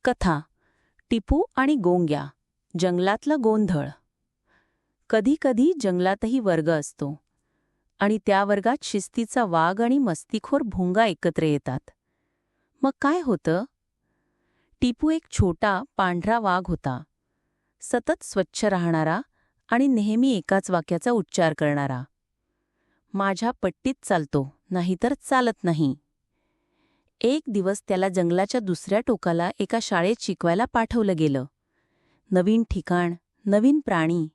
कथा टिपू आणि गोंग्या जंगलातला गोंधळ. कधी कधी जंगलातही वर्ग असतो आणि त्या वर्गात शिस्तीचा वाघ आणि मस्तीखोर भुंगा एकत्र येतात. मग काय होतं? टिपू एक छोटा पांढरा वाघ होता, सतत स्वच्छ राहणारा आणि नेहमी एकाच वाक्याचा उच्चार करणारा. माझ्या पट्टीत चालतो, नाहीतर चालत नाही. एक दिवस त्याला जंगलाच्या दुसऱ्या टोकाला एका शाळेत शिकवायला पाठवलं गेलं. नवीन ठिकाण, नवीन प्राणी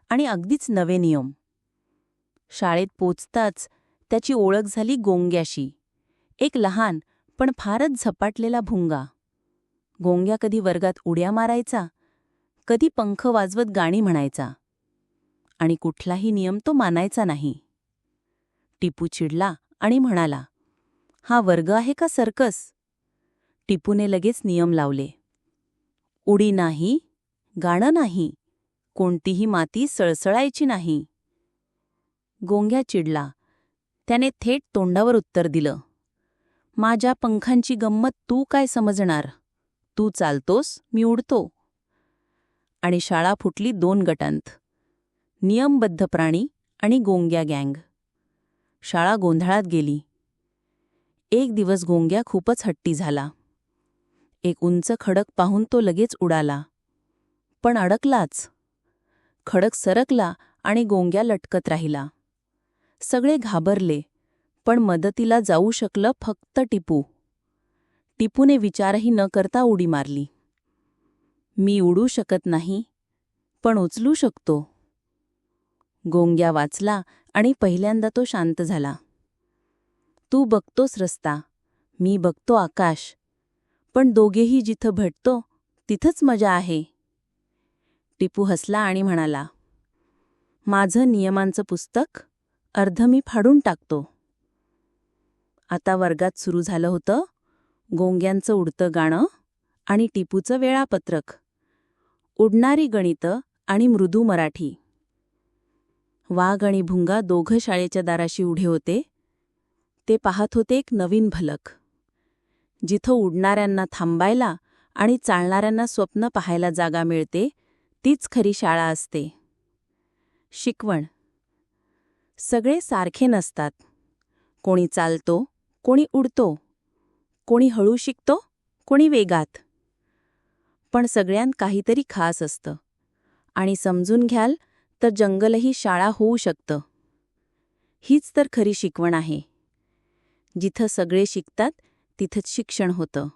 आणि अगदीच नवे नियम. शाळेत पोचताच त्याची ओळख झाली गोंग्याशी, एक लहान पण फारच झपाटलेला भुंगा. गोंग्या कधी वर्गात उड्या मारायचा, कधी पंख वाजवत गाणी म्हणायचा, आणि कुठलाही नियम तो मानायचा नाही. टिपू चिडला आणि म्हणाला, हा वर्ग आहे का सर्कस? टिपूने लगेच नियम लावले. उडी नाही, गाणं नाही, कोणतीही माती सळसळायची नाही. गोंग्या चिडला. त्याने थेट तोंडावर उत्तर दिलं, माझ्या पंखांची गंमत तू काय समजणार? तू चालतोस, मी उडतो. आणि शाळा फुटली 2 गटांत, नियमबद्ध प्राणी आणि गोंग्या गँग. शाळा गोंधळात गेली. एक दिवस गोंग्या खूपच हट्टी झाला. एक उंच खडक पाहून तो लगेच उडाला, पण अडकलाच. खडक सरकला आणि गोंग्या लटकत राहिला. सगळे घाबरले, पण मदतीला जाऊ शकलं फक्त टिपू. टिपूने विचारही न करता उडी मारली. मी उडू शकत नाही, पण उचलू शकतो. गोंग्या वाचला आणि पहिल्यांदा तो शांत झाला. तू बघतोस रस्ता, मी बघतो आकाश, पण दोघेही जिथं भेटतो तिथंच मजा आहे. टिपू हसला आणि म्हणाला, माझं नियमांचं पुस्तक अर्ध मी फाडून टाकतो. आता वर्गात सुरू झालं होतं गोंग्यांचं उडतं गाणं आणि टिपूचं वेळापत्रक, उडणारी गणितं आणि मृदू मराठी. वाघ आणि भुंगा दोघं शाळेच्या दाराशी उभे होते. ते पाहत होते एक नवीन भलक. जिथं उडणाऱ्यांना थांबायला आणि चालणाऱ्यांना स्वप्न पाहायला जागा मिळते, तीच खरी शाळा असते. शिकवण. सगळे सारखे नसतात. कोणी चालतो, कोणी उडतो, कोणी हळू शिकतो, कोणी वेगात. पण सगळ्यांत काहीतरी खास असतं, आणि समजून घ्याल तर जंगलही शाळा होऊ शकतं. हीच तर खरी शिकवण आहे. जिथं सगळे शिकतात तिथंच शिक्षण होतं.